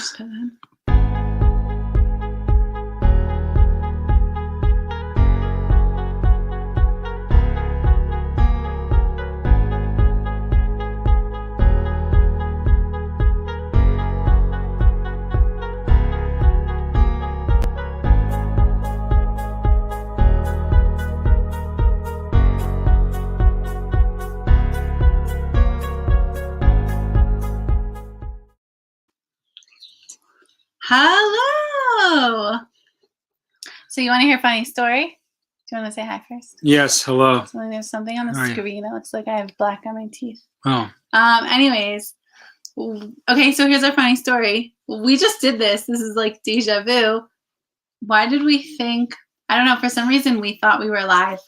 Just put it in. Hello. So you want to hear a funny story? Do you want to say hi first? Yes. Hello. So there's something on the screen. It looks like I have black on my teeth. Oh. Anyways. Okay, so here's our funny story. We just did this. This is like deja vu. Why did we think? I don't know. For some reason, we thought we were live,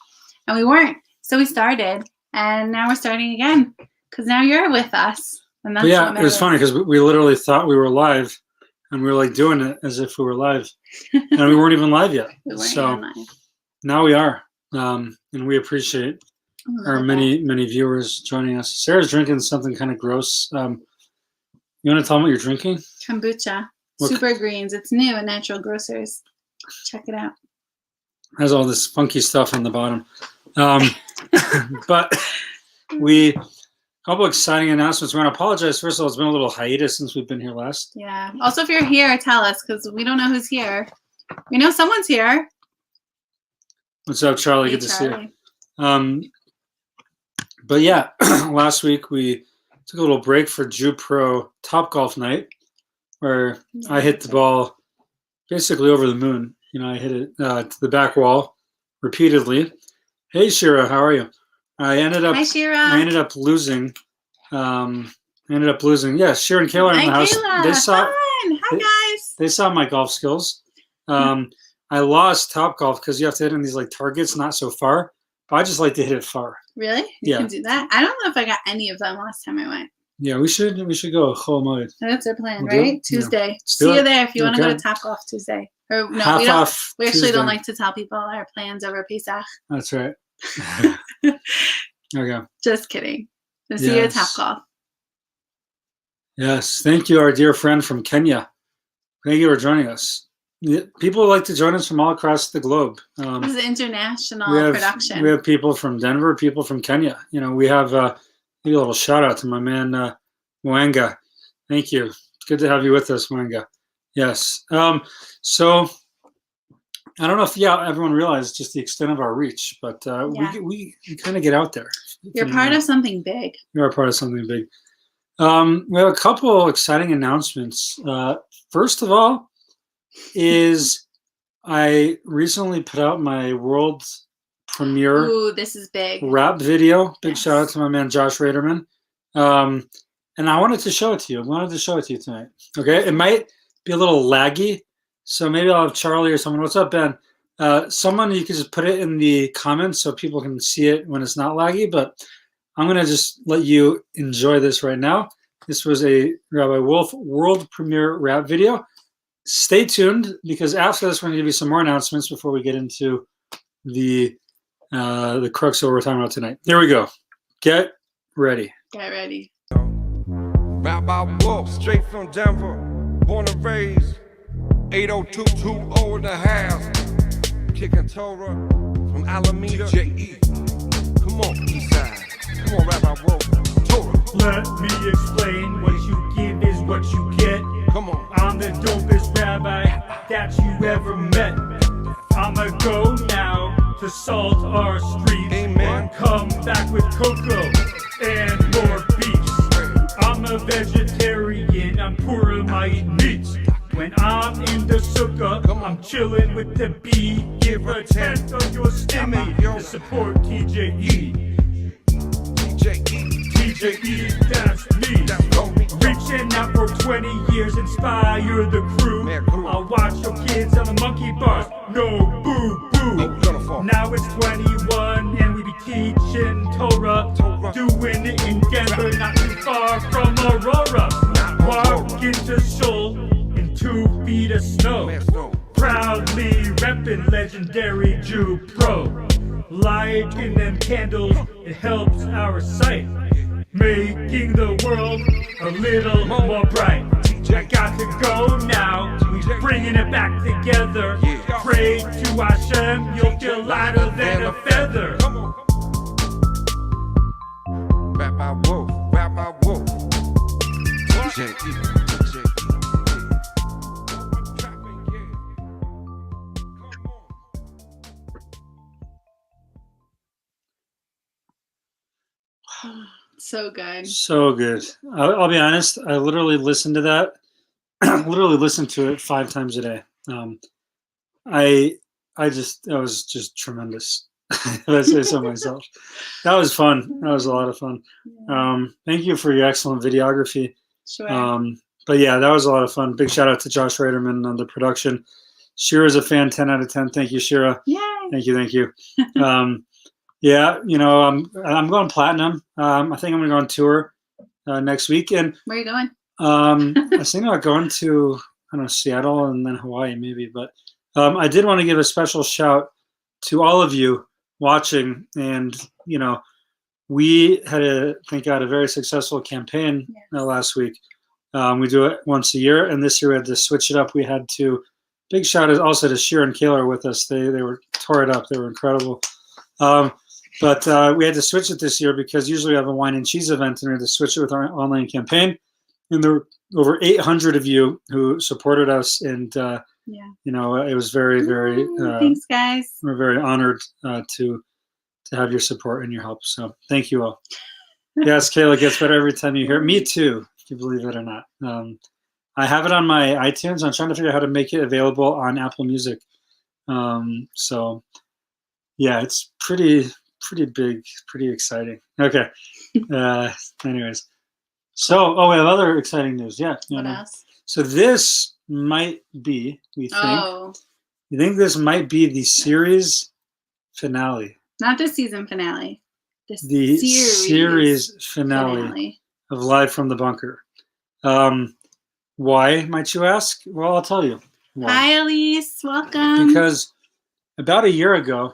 and we weren't. So we started, and now we're starting again because now you're with us. And that's yeah, it was funny because we literally thought we were live. And we were like doing it as if we were live, and we weren't even live yet. Now we are, and we appreciate our many viewers joining us. Sarah's drinking something kind of gross. You want to tell them what you're drinking? Kombucha, super greens. It's new at Natural Grocers. Check it out. Has all this funky stuff on the bottom, but a couple exciting announcements. We want to apologize. First of all, it's been a little hiatus since we've been here last. Yeah. Also, if you're here, tell us because we don't know who's here. We know someone's here. What's up, Charlie? Hey, good to see you. But yeah, last week we took a little break for Jew Pro Topgolf night, where I hit the ball basically over the moon. You know, I hit it to the back wall repeatedly. Hey, Shira, how are you? I ended up losing. Yeah, Shira and Kayla are in the house. Hi, guys. They saw my golf skills. I lost Topgolf because you have to hit in these like targets not so far. But I just like to hit it far. Really? You can do that? I don't know if I got any of them last time I went. Yeah, we should go Chol Moed. That's our plan, right? Tuesday. Yeah. See you there if you want to go to Topgolf Tuesday. Or no, Half we don't. Off we actually Tuesday. don't like to tell people our plans over Pesach. That's right. Okay. Just kidding. So see you at Topgolf. Yes. Thank you, our dear friend from Kenya. Thank you for joining us. People like to join us from all across the globe. This is an international production. We have people from Denver, people from Kenya. You know, we have a little shout out to my man Mwanga. Thank you. It's good to have you with us, Mwanga. Yes. So I don't know if everyone realized just the extent of our reach, but we kind of get out there. You're part of something big. You are part of something big. We have a couple exciting announcements. First of all, is I recently put out my world premiere. Ooh, this is big. Rap video. Big shout out to my man Josh Raderman. And I wanted to show it to you. I wanted to show it to you tonight. Okay, it might be a little laggy, so maybe I'll have Charlie or someone. What's up, Ben? Someone, you can just put it in the comments so people can see it when it's not laggy. But I'm gonna just let you enjoy this right now. This was a Rabbi Wolf world premiere rap video. Stay tuned because after this, we're going to give you some more announcements before we get into the crux of what we're talking about tonight. Here we go. Get ready. Get ready. Rabbi Wolf, straight from Denver, born and raised, 80220 in the house, kicking Torah from Alameda, J.E. Come on, Eastside. Come on, Rabbi Wolf, Torah. Let me explain, what you give is what you get. Come on. I'm the dopest rabbi that you ever met. I'ma go now to salt our streets. Amen. Come back with cocoa and more beef. I'm a vegetarian, I'm Purim, I eat meat. When I'm in the sukkah, I'm chilling with the bee. Give a tenth of your stimmy to support TJE. TJE, that's me. Reaching out for 20 years, inspire the crew. I'll watch your kids on the monkey bars, no boo-boo. Now it's 21 and we be teaching Torah. Doing it in Denver, not too far from Aurora. Walk into Seoul in 2 feet of snow. Proudly reppin' legendary Jew Pro. Lighting them candles, it helps our sight. Making the world a little more bright. I got to go now. We're bringing it back together. Pray to Hashem, you'll feel lighter than a feather. Come on. Rap my wolf, rap my wolf. J.E. So good. So good. I'll be honest. I literally listened to that. Literally listened to it 5 times a day. That was just tremendous. If I say so myself. That was fun. That was a lot of fun. Thank you for your excellent videography. Sure. But yeah, that was a lot of fun. Big shout out to Josh Reiterman on the production. Shira's a fan, 10 out of 10. Thank you, Shira. Yay. Thank you. Yeah, I'm going platinum. I think I'm gonna go on tour next week. And Where are you going? I was thinking about going to, I don't know, Seattle and then Hawaii maybe. But I did want to give a special shout to all of you watching. And we had a very successful campaign last week. We do it once a year, and this year we had to switch it up. We had to. Big shout out also to Shira and Kayla with us. They tore it up. They were incredible. But we had to switch it this year because usually we have a wine and cheese event, and we had to switch it with our online campaign. And there were over 800 of you who supported us, and it was very, very. Thanks, guys. We're very honored to have your support and your help. So thank you all. Yes, Kayla, gets better every time you hear it. Me too, if you believe it or not. I have it on my iTunes. I'm trying to figure out how to make it available on Apple Music. So yeah, it's pretty big, pretty exciting. Okay. Anyways. So, we have other exciting news. Yeah. What else? So this might be, we think. Oh. You think this might be the series finale? Not the season finale. The series finale of Live from the Bunker. Why, might you ask? Well, I'll tell you. Why. Hi, Elise. Welcome. Because about a year ago,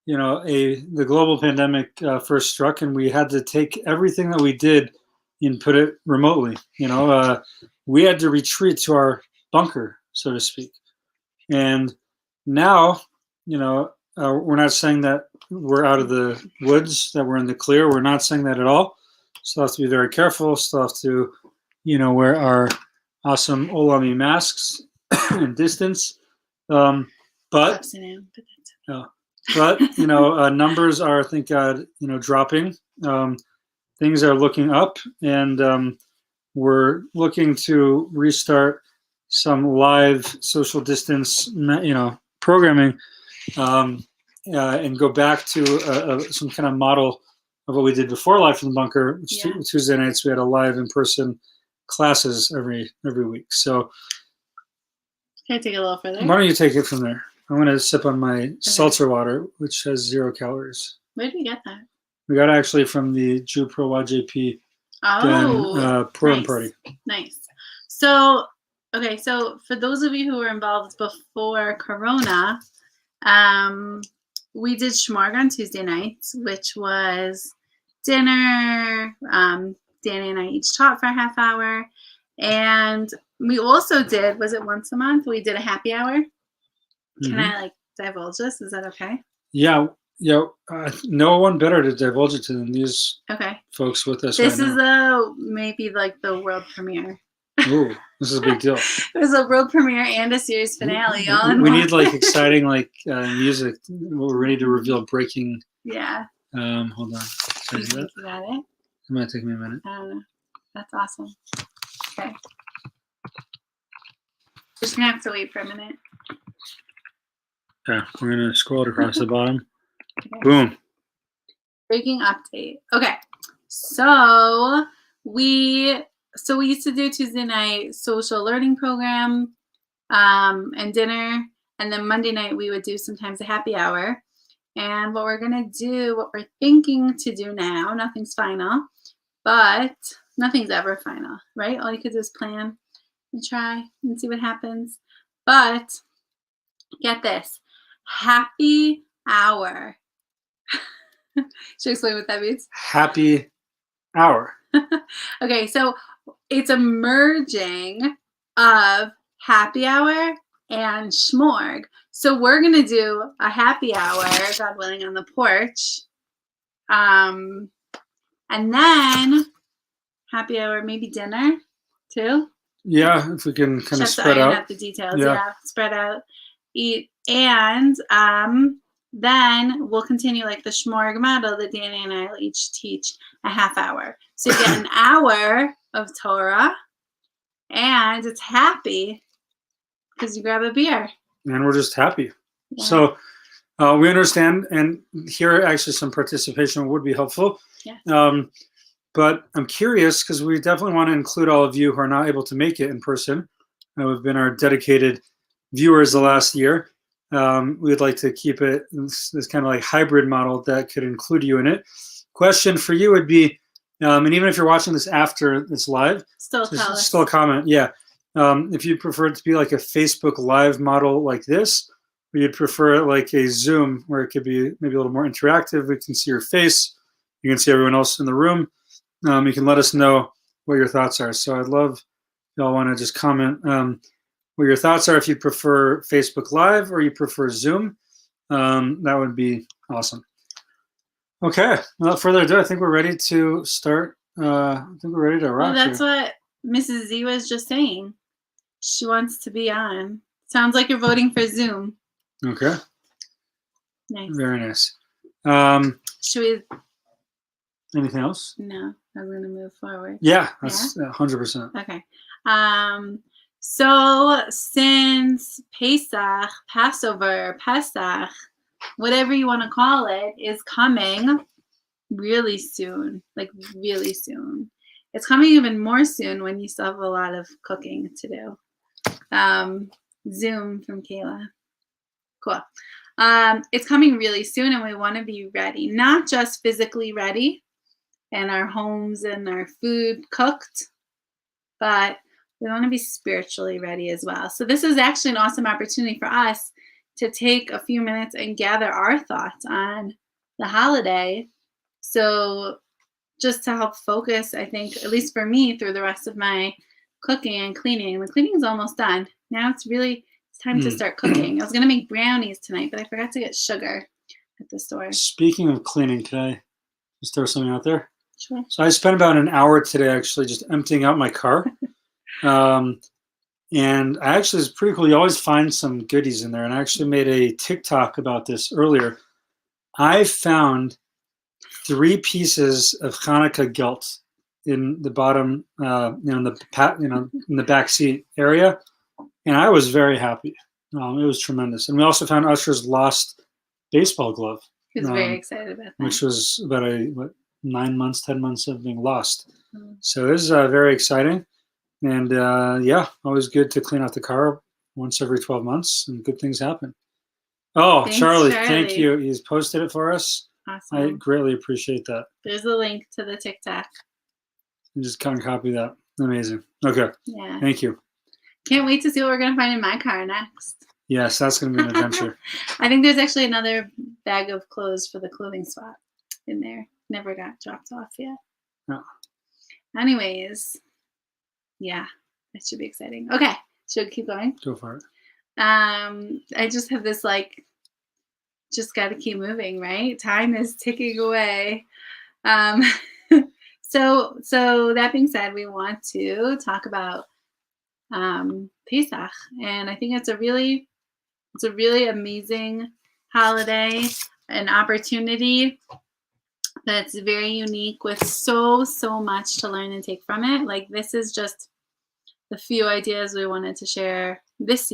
the global pandemic first struck, and we had to take everything that we did and put it remotely. We had to retreat to our bunker, so to speak. And now, we're not saying that we're out of the woods, that we're in the clear. We're not saying that at all. Still have to be very careful. Still have to, wear our awesome Olami masks and distance. But numbers are, thank God, dropping. Things are looking up, and we're looking to restart some live social distance, programming, and go back to some kind of model of what we did before Live from the Bunker. Which Tuesday nights we had a live in-person classes every week. So can I take it a little further? Why don't you take it from there? I'm going to sip on my seltzer water, which has 0 calories. Where did you get that? We got it actually from the Jew Pro YJP Purim party. Nice. So for those of you who were involved before Corona, we did Shmorg on Tuesday nights, which was dinner. Danny and I each taught for a half hour. And we also did, was it once a month? We did a happy hour. Can I divulge this? Is that okay? Yeah. No one better to divulge it to than these folks with us. This is maybe the world premiere. Ooh, this is a big deal. It was a world premiere and a series finale all in We one. need exciting music. We're ready to reveal breaking. Yeah. Hold on. You think you got it? It might take me a minute. I don't know. That's awesome. Okay. Just gonna have to wait for a minute. Okay, we're gonna scroll it across the bottom. Okay. Boom. Breaking update. Okay. So we used to do Tuesday night social learning program and dinner, and then Monday night we would do sometimes a happy hour. And what we're thinking to do now, nothing's final, but nothing's ever final, right? All you could do is plan and try and see what happens. But get this, happy hour. Should I explain what that means? Happy hour. Okay, so it's emerging of happy hour and schmorg. So we're going to do a happy hour, God willing, on the porch. And then happy hour, maybe dinner too. Yeah, if we can kind of Just to spread iron out. out the details. Yeah. Yeah, spread out, eat, and then we'll continue like the schmorg model that Danny and I will each teach a half hour. So you get an hour of Torah, and it's happy because you grab a beer. And we're just happy. Yeah. So we understand, and here actually some participation would be helpful. Yeah. But I'm curious because we definitely want to include all of you who are not able to make it in person. Who've been our dedicated viewers the last year. We'd like to keep it this kind of like hybrid model that could include you in it. Question for you would be, and even if you're watching this after it's live, Still tell us. still comment. Yeah. If you prefer it to be like a Facebook Live model like this, or you'd prefer it like a Zoom where it could be maybe a little more interactive. We can see your face. You can see everyone else in the room. You can let us know what your thoughts are. So I'd love if y'all want to just comment what your thoughts are if you prefer Facebook Live or you prefer Zoom. That would be awesome. Okay, without further ado, I think we're ready to start. I think we're ready to rock. Well, that's here. what Mrs. Z was just saying. She wants to be on. Sounds like you're voting for Zoom. Okay, Nice. very nice. Should we? Anything else? No, I'm going to move forward. Yeah, that's 100%. Okay. So since Pesach, Passover, Pesach, whatever you want to call it, is coming really soon, like really soon. It's coming even more soon when you still have a lot of cooking to do. Zoom from Kayla. Cool. It's coming really soon and we want to be ready, not just physically ready and our homes and our food cooked, but we want to be spiritually ready as well. So this is actually an awesome opportunity for us to take a few minutes and gather our thoughts on the holiday. So just to help focus, I think, at least for me, through the rest of my cooking and cleaning. The cleaning is almost done. Now it's time to start cooking. I was going to make brownies tonight, but I forgot to get sugar at the store. Speaking of cleaning, can I just throw something out there? Sure. So I spent about an hour today actually just emptying out my car. And I actually, it's pretty cool. You always find some goodies in there. And I actually made a TikTok about this earlier. I found 3 pieces of Hanukkah gelt in the bottom, in the back seat area. And I was very happy. It was tremendous. And we also found Usher's lost baseball glove. He was very excited about that. Which was about 10 months of being lost. So this is very exciting. And always good to clean out the car once every 12 months and good things happen. Oh, Thanks, Charlie, thank you. He's posted it for us. Awesome. I greatly appreciate that. There's a link to the TikTok. You just can't copy that. Amazing. Okay. Yeah. Thank you. Can't wait to see what we're going to find in my car next. Yes, that's going to be an adventure. I think there's actually another bag of clothes for the clothing swap in there. Never got dropped off yet. No. Anyways, yeah, that should be exciting. Okay, should we keep going? Go for it. I just have this just got to keep moving, right? Time is ticking away. So that being said, we want to talk about Pesach, and I think it's a really amazing holiday, an opportunity that's very unique with so much to learn and take from it. Like, this is just the few ideas we wanted to share this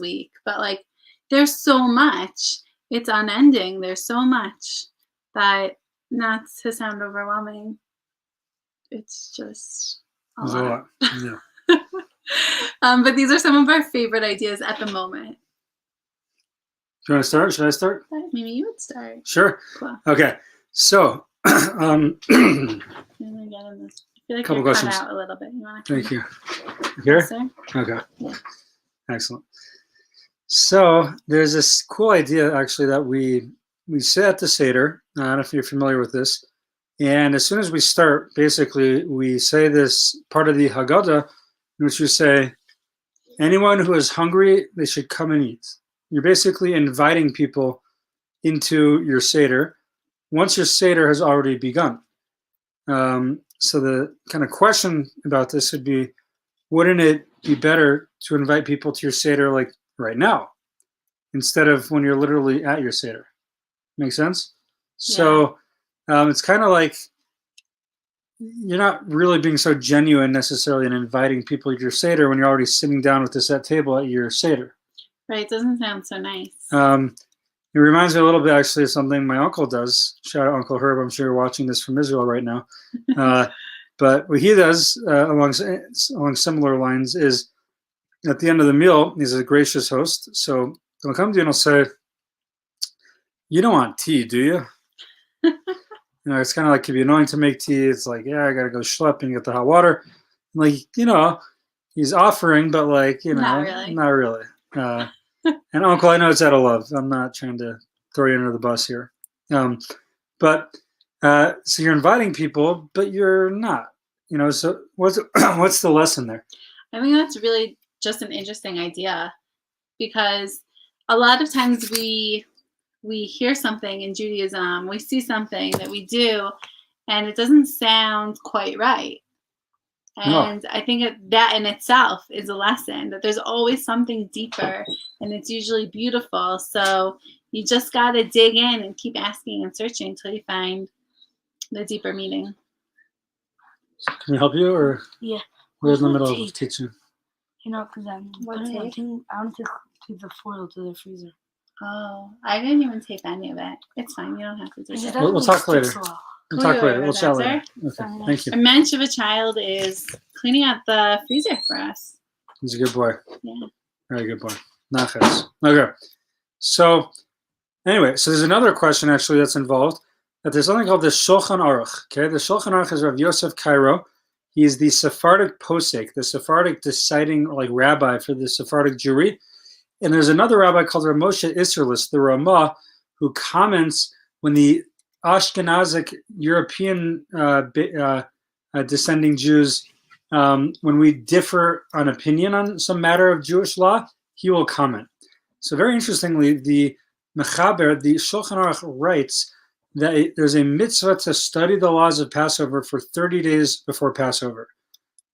week, but like there's so much, it's unending. There's so much that, not to sound overwhelming, it's just a lot. Yeah. But these are some of our favorite ideas at the moment. Do you want to start? Should I start? Maybe you would start. Sure. Cool. Okay. So, I'm gonna get in this. I feel like Couple you're questions. cut out a little bit. You want to? Thank you. Here? Sir? Okay. Yeah. Excellent. So there's this cool idea actually that we sit at the Seder. I don't know if you're familiar with this. And as soon as we start, basically we say this part of the Haggadah, in which we say, anyone who is hungry, they should come and eat. You're basically inviting people into your Seder once your Seder has already begun. So the kind of question about this would be, wouldn't it be better to invite people to your Seder like right now instead of when you're literally at your Seder? Make sense? Yeah. So it's kind of like you're not really being so genuine necessarily in inviting people to your Seder when you're already sitting down with us at table at your Seder. Right, it doesn't sound so nice. It reminds me a little bit actually of something my uncle does. Shout out Uncle Herb. I'm sure you're watching this from Israel right now. But what he does along similar lines is at the end of the meal, he's a gracious host. So he'll come to you and he'll say, "You don't want tea, do you?" It's kind of like, it'd be annoying to make tea. It's like, yeah, I got to go schlep and get the hot water. Like, he's offering, but like, Not really. Not really. And Uncle, I know it's out of love. I'm not trying to throw you under the bus here. But so you're inviting people, but you're not. So what's the lesson there? I think that's really just an interesting idea, because a lot of times we hear something in Judaism, we see something that we do, and it doesn't sound quite right. And I think that in itself is a lesson, that there's always something deeper, and it's usually beautiful. So you just got to dig in and keep asking and searching until you find the deeper meaning. Can we help you, or Yeah. we're in the middle Tape. of teaching? Because I'm putting I want to take the foil to the freezer. Oh, I didn't even tape any of it. It's fine. You don't have to do Because it it. We'll doesn't talk later. stick so well. We'll talk later. Clear We'll chat that, later. Okay, thank you. A mensch of a child is cleaning out the freezer for us. He's a good boy. Yeah. Very good boy. Nachas. Okay. So anyway, so there's another question actually that's involved, that there's something called the Shulchan Aruch. Okay, the Shulchan Aruch is Rav Yosef Cairo. He is the Sephardic posek, the Sephardic deciding rabbi for the Sephardic Jewry. And there's another rabbi called Rav Moshe Isserlis, the Ramah, who comments when the Ashkenazic European descending Jews, when we differ on opinion on some matter of Jewish law, he will comment. So very interestingly, the Mechaber, the Shulchan Aruch, writes that there's a mitzvah to study the laws of Passover for 30 days before Passover.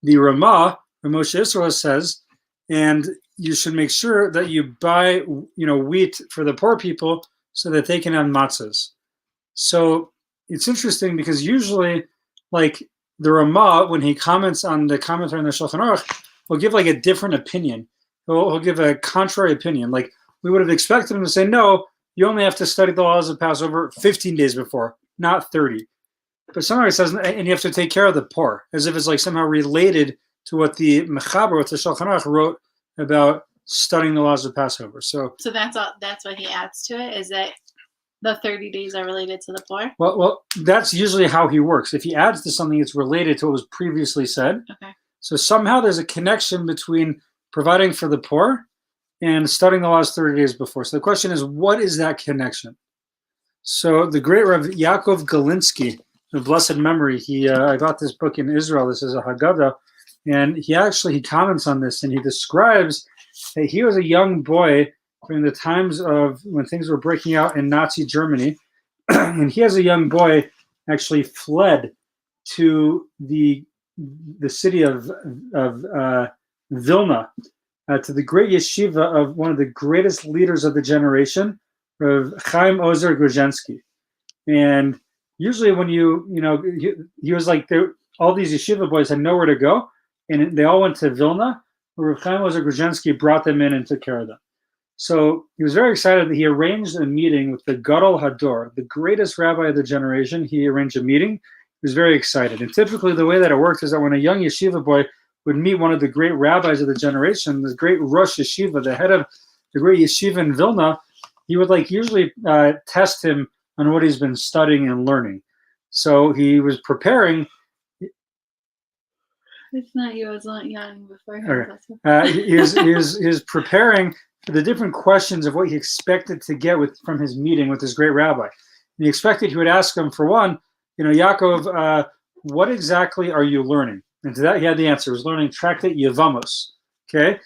The Ramah, Moshe Isserlis, says, and you should make sure that you buy, wheat for the poor people so that they can have matzahs. So it's interesting because usually, like the Ramah, when he comments on the commentary on the Shulchan Aruch, will give like a different opinion. He'll give a contrary opinion. Like we would have expected him to say, no, you only have to study the laws of Passover 15 days before, not 30. But somebody says, and you have to take care of the poor, as if it's like somehow related to what the Mechaber, what the Shulchan Aruch wrote about studying the laws of Passover. So that's what he adds to it, is that the 30 days are related to the poor? Well, that's usually how he works. If he adds to something, it's related to what was previously said. Okay. So somehow there's a connection between providing for the poor and studying the laws 30 days before. So the question is, what is that connection? So the great Rav Yaakov Galinsky, of blessed memory, I got this book in Israel. This is a Haggadah, and he comments on this, and he describes that he was a young boy during the times of when things were breaking out in Nazi Germany, and he as a young boy actually fled to the city of Vilna, to the great yeshiva of one of the greatest leaders of the generation, Rav Chaim Ozer Gruzhensky. And usually when he was like, all these yeshiva boys had nowhere to go, and they all went to Vilna, where Rav Chaim Ozer Gruzhensky brought them in and took care of them. So he was very excited that he arranged a meeting with the Gadol Hador, the greatest rabbi of the generation. He arranged a meeting. He was very excited. And typically the way that it worked is that when a young yeshiva boy would meet one of the great rabbis of the generation, the great Rosh Yeshiva, the head of the great yeshiva in Vilna, he would usually test him on what he's been studying and learning. So he was preparing. It's not you. I was not young before. He was preparing for the different questions of what he expected to get from his meeting with this great rabbi. And he expected he would ask him, for one, Yaakov, what exactly are you learning? And to that he had the answer. He was learning Tractate Yevamos. Okay,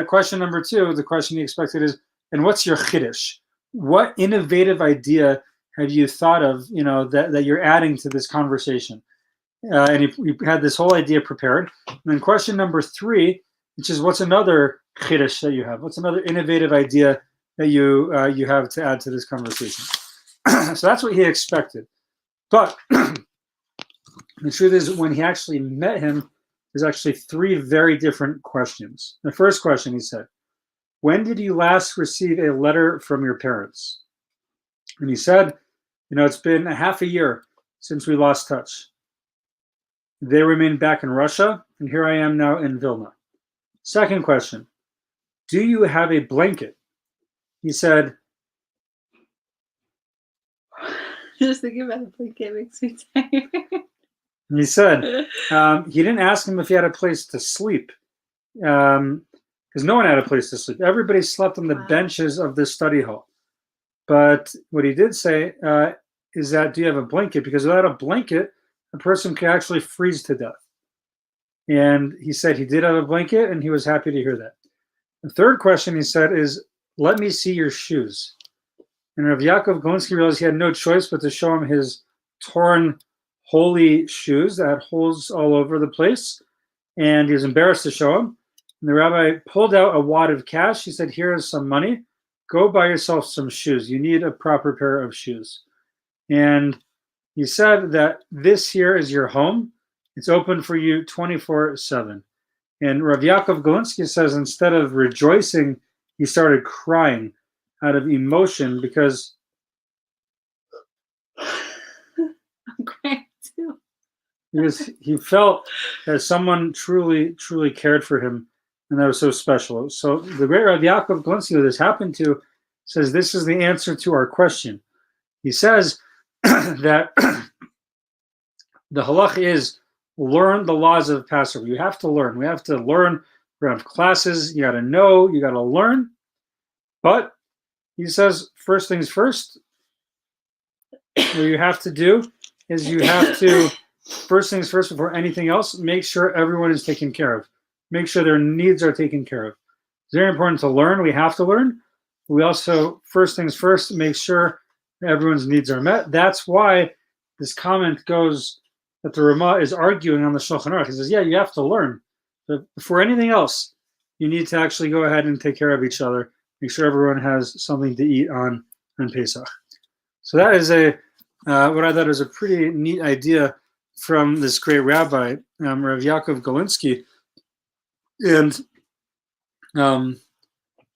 Question number 2, the question he expected is, and what's your chiddush? What innovative idea have you thought of, that you're adding to this conversation? And he had this whole idea prepared. And then question number 3, which is, what's another chiddush that you have? What's another innovative idea that you have to add to this conversation? So that's what he expected. But the truth is, when he actually met him, there's actually 3 very different questions. The first question, he said, when did you last receive a letter from your parents? And he said, it's been a half a year since we lost touch. They remain back in Russia, and here I am now in Vilna. Second question, do you have a blanket? He said, just thinking about the blanket makes me tired. He said, he didn't ask him if he had a place to sleep, because no one had a place to sleep. Everybody slept on the benches of the study hall. But what he did say is that, do you have a blanket? Because without a blanket, a person could actually freeze to death. And he said he did have a blanket, and he was happy to hear that. The third question, he said, is, let me see your shoes. And Rav Yaakov Galinsky realized he had no choice but to show him his torn, holy shoes that had holes all over the place. And he was embarrassed to show him. And the rabbi pulled out a wad of cash. He said, here is some money. Go buy yourself some shoes. You need a proper pair of shoes. And he said that this here is your home. It's open for you 24/7. And Rav Yaakov Galinsky says, instead of rejoicing, he started crying out of emotion because I'm crying too. Because he felt that someone truly, truly cared for him, and that was so special. So the great Rav Yaakov Galinsky, who this happened to, says this is the answer to our question. He says that the halach is learn the laws of Passover. You have to learn. We have to learn. We have classes. You got to know. You got to learn. But he says, first things first, what you have to do is you have to, first things first, before anything else, make sure everyone is taken care of. Make sure their needs are taken care of. It's very important to learn. We have to learn. We also, first things first, make sure everyone's needs are met. That's why this comment goes that the Ramah is arguing on the Shulchan Aruch. He says, yeah, you have to learn. But before anything else, you need to actually go ahead and take care of each other. Make sure everyone has something to eat on Pesach. So that is what I thought was a pretty neat idea from this great rabbi, Rav Yaakov Galinsky. And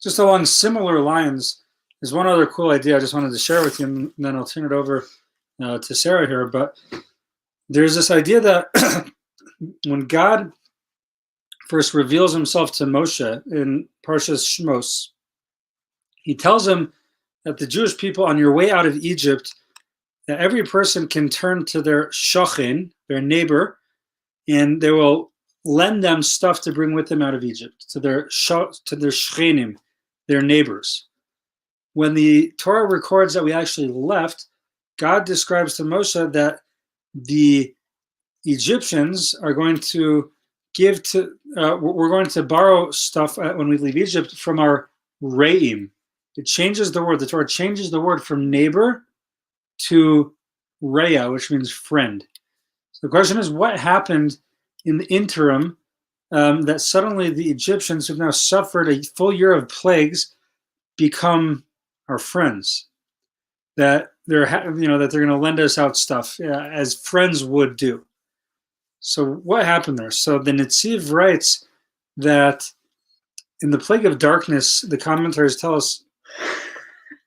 just along similar lines, there's one other cool idea I just wanted to share with you, and then I'll turn it over to Sarah here. But there's this idea that when God first reveals himself to Moshe in Parshas Shmos, he tells him that the Jewish people, on your way out of Egypt, that every person can turn to their shochin, their neighbor, and they will lend them stuff to bring with them out of Egypt, to their shchenim, their neighbors. When the Torah records that we actually left, God describes to Moshe that the Egyptians are going to we're going to borrow stuff when we leave Egypt from our re'im. It changes the word. The Torah changes the word from neighbor to re'ah, which means friend. So the question is, what happened in the interim that suddenly the Egyptians, who've now suffered a full year of plagues, become our friends? That they're that they're going to lend us out stuff as friends would do. So what happened there? So the Netziv writes that in the plague of darkness, the commentaries tell us.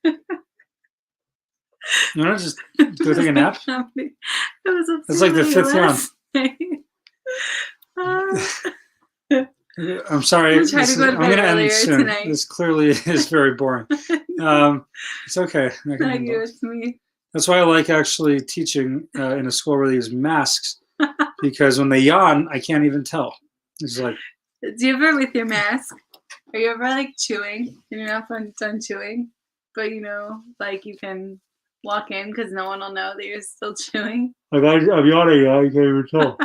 You want to just go take a nap? It's like the fifth one. I'm sorry. I'm going to end soon. Tonight. This clearly is very boring. It's okay. That's why I like actually teaching in a school where they use masks, because when they yawn, I can't even tell. It's like. Do you ever, with your mask, are you ever like chewing and you're not done chewing, but like you can walk in because no one will know that you're still chewing? Like I'm yawning, I can't even tell.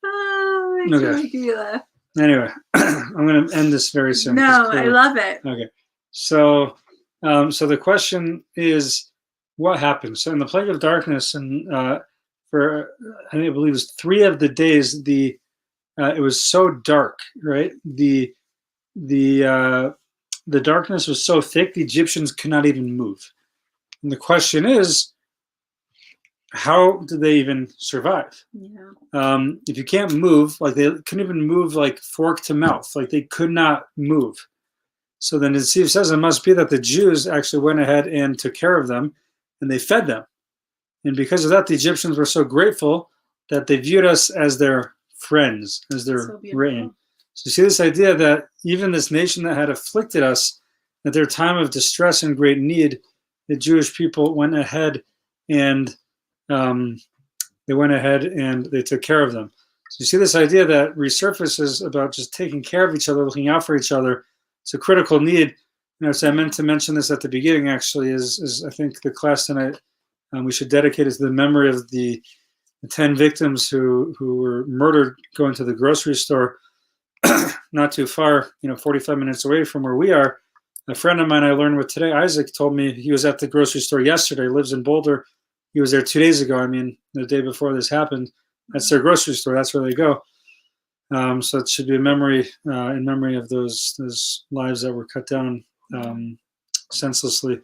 Oh, making me laugh. Anyway, I'm going to end this very soon. No, I love it. Okay. So, so the question is, what happened? So in the plague of darkness, and for I believe it was 3 of the days, it was so dark, right? The darkness was so thick, the Egyptians could not even move. And the question is, how did they even survive? Yeah. If you can't move, like they couldn't even move like fork to mouth, like they could not move. So then it says it must be that the Jews actually went ahead and took care of them and they fed them. And because of that, the Egyptians were so grateful that they viewed us as their friends, as their reign. So you see this idea that even this nation that had afflicted us, at their time of distress and great need, the Jewish people went ahead and they took care of them. So you see this idea that resurfaces about just taking care of each other, looking out for each other. It's a critical need. So I meant to mention this at the beginning, actually, is I think the class tonight, we should dedicate it to the memory of the 10 victims who were murdered going to the grocery store not too far, 45 minutes away from where we are. A friend of mine I learned with today, Isaac, told me he was at the grocery store yesterday, lives in Boulder. He was there 2 days ago. The day before this happened. That's their grocery store. That's where they go. So it should be a memory, in memory of those lives that were cut down senselessly.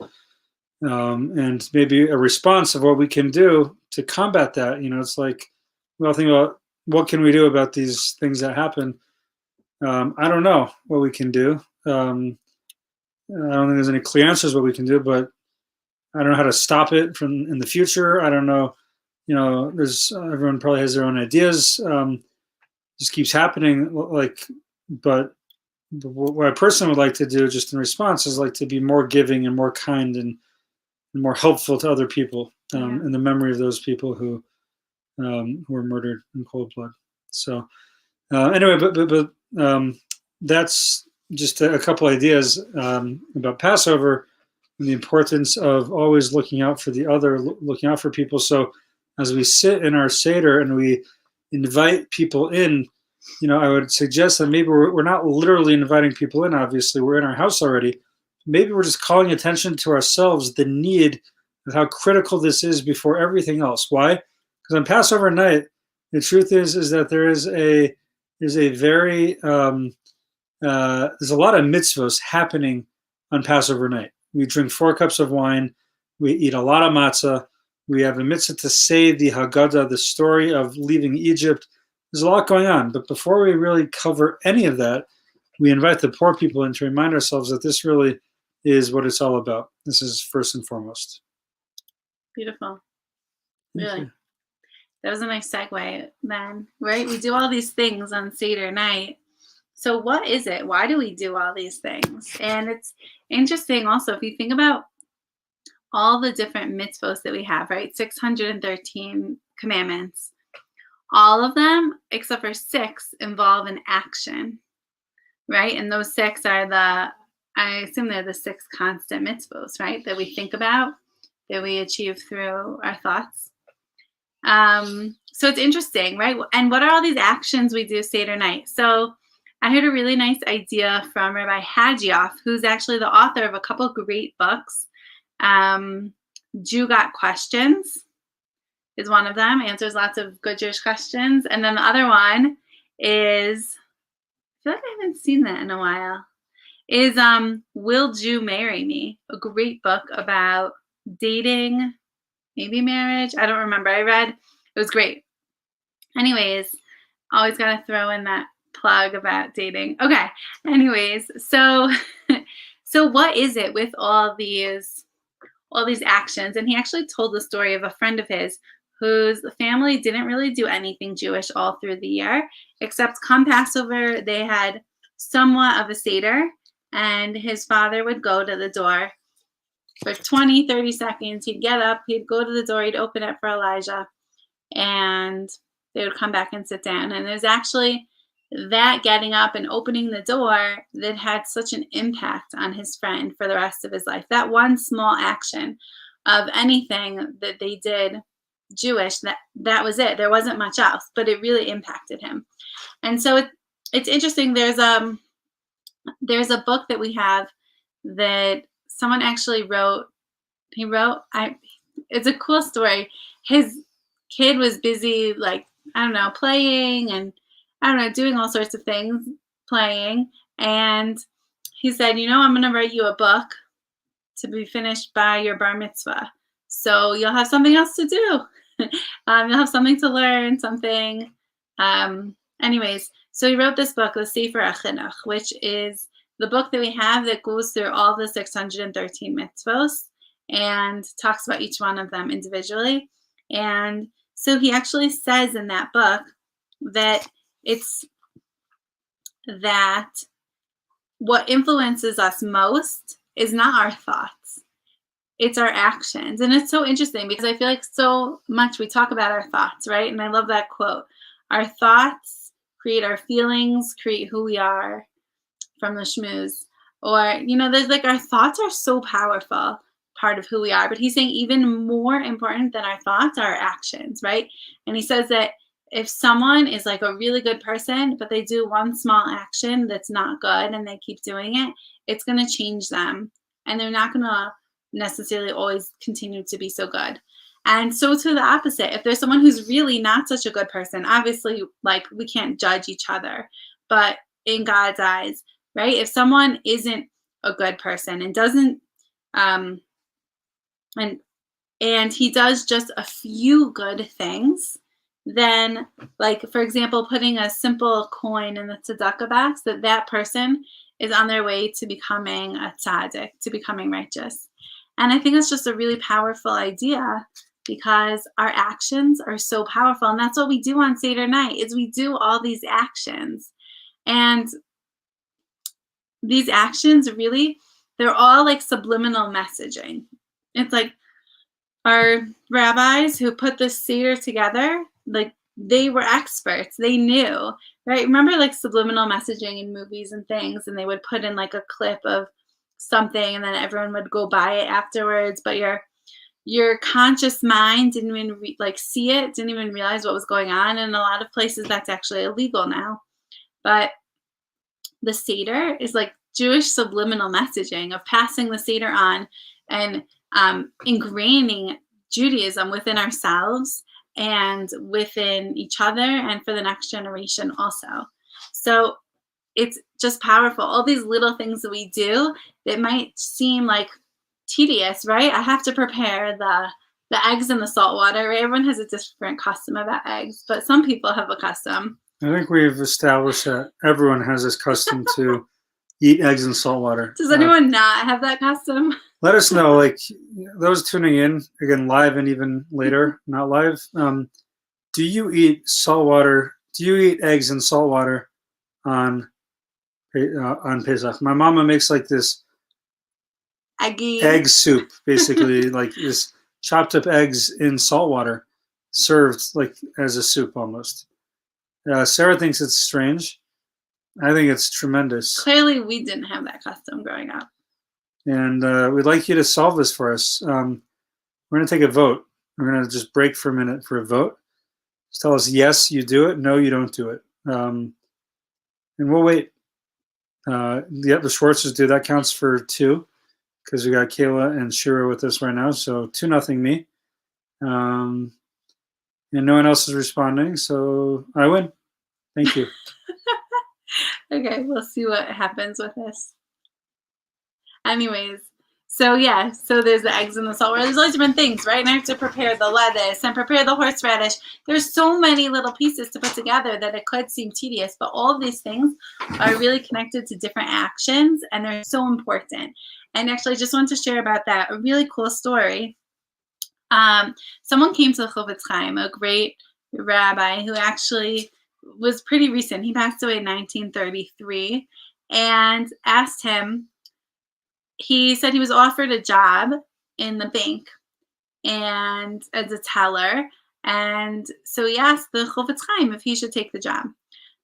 And maybe a response of what we can do to combat that. It's like, we all think about what can we do about these things that happen. I don't know what we can do. I don't think there's any clear answers what we can do, but I don't know how to stop it from in the future. I don't know. There's everyone probably has their own ideas. Just keeps happening. But what I personally would like to do, just in response, is like to be more giving and more kind and more helpful to other people in the memory of those people who were murdered in cold blood. So anyway, but that's just a couple ideas about Passover and the importance of always looking out for the other, looking out for people. So as we sit in our Seder and we invite people in, I would suggest that maybe we're not literally inviting people in. Obviously, we're in our house already. Maybe we're just calling attention to ourselves, the need of how critical this is before everything else. Why? Because on Passover night, the truth is that there's a very there's a lot of mitzvos happening on Passover night. We drink 4 cups of wine. We eat a lot of matzah. We have a mitzvah to say the Haggadah, the story of leaving Egypt. There's a lot going on. But before we really cover any of that, we invite the poor people in to remind ourselves that this really is what it's all about. This is first and foremost. Beautiful. Really. That was a nice segue then, right? We do all these things on Seder night. So what is it? Why do we do all these things? And it's interesting also, if you think about all the different mitzvos that we have, right? 613 commandments. All of them, except for 6, involve an action, right? And those 6 are I assume they're the 6 constant mitzvos, right? That we think about, that we achieve through our thoughts. So it's interesting, right? And what are all these actions we do Seder night? So I heard a really nice idea from Rabbi Hagioff, who's actually the author of a couple great books. Jew Got Questions is one of them, answers lots of good Jewish questions. And then the other one is, I feel like I haven't seen that in a while, is Will Jew Marry Me? A great book about dating, maybe marriage. I don't remember. I read, it was great. Anyways, always got to throw in that plug about dating. Okay. Anyways, so what is it with all these actions? And he actually told the story of a friend of his whose family didn't really do anything Jewish all through the year, except come Passover, they had somewhat of a Seder, and his father would go to the door for 20, 30 seconds. He'd get up, he'd go to the door, he'd open it for Elijah, and they would come back and sit down. And there's actually that getting up and opening the door that had such an impact on his friend for the rest of his life. That one small action of anything that they did Jewish, that was it. There wasn't much else, but it really impacted him. And so it's interesting. There's a book that we have that someone actually wrote. It's a cool story. His kid was busy, like, I don't know, playing and doing all sorts of things, playing. And he said, I'm going to write you a book to be finished by your bar mitzvah. So you'll have something else to do. You'll have something to learn, something. Anyways, so he wrote this book, the Sefer HaChinuch, which is the book that we have that goes through all the 613 mitzvos and talks about each one of them individually. And so he actually says in that book that what influences us most is not our thoughts. It's our actions. And it's so interesting because I feel like so much we talk about our thoughts, right? And I love that quote. Our thoughts create our feelings, create who we are, from the Shmooze. Or, there's like our thoughts are so powerful, part of who we are. But he's saying even more important than our thoughts are our actions, right? And he says that if someone is like a really good person, but they do one small action that's not good and they keep doing it, it's going to change them. And they're not going to necessarily always continue to be so good. And so to the opposite, if there's someone who's really not such a good person, obviously, like, we can't judge each other, but in God's eyes, right? If someone isn't a good person and doesn't, and he does just a few good things, then, like, for example, putting a simple coin in the tzedakah box, that person is on their way to becoming a tzaddik, to becoming righteous. And I think it's just a really powerful idea because our actions are so powerful. And that's what we do on Seder night, is we do all these actions. And these actions really, they're all like subliminal messaging. It's like our rabbis who put this Seder together, like, they were experts. They knew, right? Remember, like, subliminal messaging in movies and things, and they would put in like a clip of something and then everyone would go buy it afterwards, but your conscious mind didn't even see it, didn't even realize what was going on. And a lot of places that's actually illegal now. But the Seder is like Jewish subliminal messaging of passing the Seder on and ingraining Judaism within ourselves and within each other and for the next generation also. So it's just powerful. All these little things that we do that might seem like tedious, right? I have to prepare the eggs in the salt water, right? Everyone has a different custom about eggs, but some people have a custom. I think we've established that everyone has this custom to eat eggs in salt water. Does anyone not have that custom? Let us know, like, those tuning in, again, live and even later, not live. Do you eat salt water? Do you eat eggs in salt water on Pesach? My mama makes like this egg soup, basically, like this chopped up eggs in salt water, served like as a soup almost. Sarah thinks it's strange. I think it's tremendous. Clearly, we didn't have that custom growing up. And we'd like you to solve this for us. We're going to take a vote. We're going to just break for a minute for a vote. Just tell us, yes, you do it. No, you don't do it. And we'll wait. The Schwartzers do. That counts for 2 because we got Kayla and Shira with us right now. So 2-0 me. And no one else is responding. So I win. Thank you. Okay, we'll see what happens with this. Anyways, so yeah, so there's the eggs in the salt water. There's all these different things, right? And I have to prepare the lettuce and prepare the horseradish. There's so many little pieces to put together that it could seem tedious, but all of these things are really connected to different actions, and they're so important. And actually, I just wanted to share about that, a really cool story. Someone came to the Chofetz Chaim, a great rabbi who actually was pretty recent. He passed away in 1933, and asked him, he said he was offered a job in the bank and as a teller. And so he asked the Chofetz Chaim if he should take the job.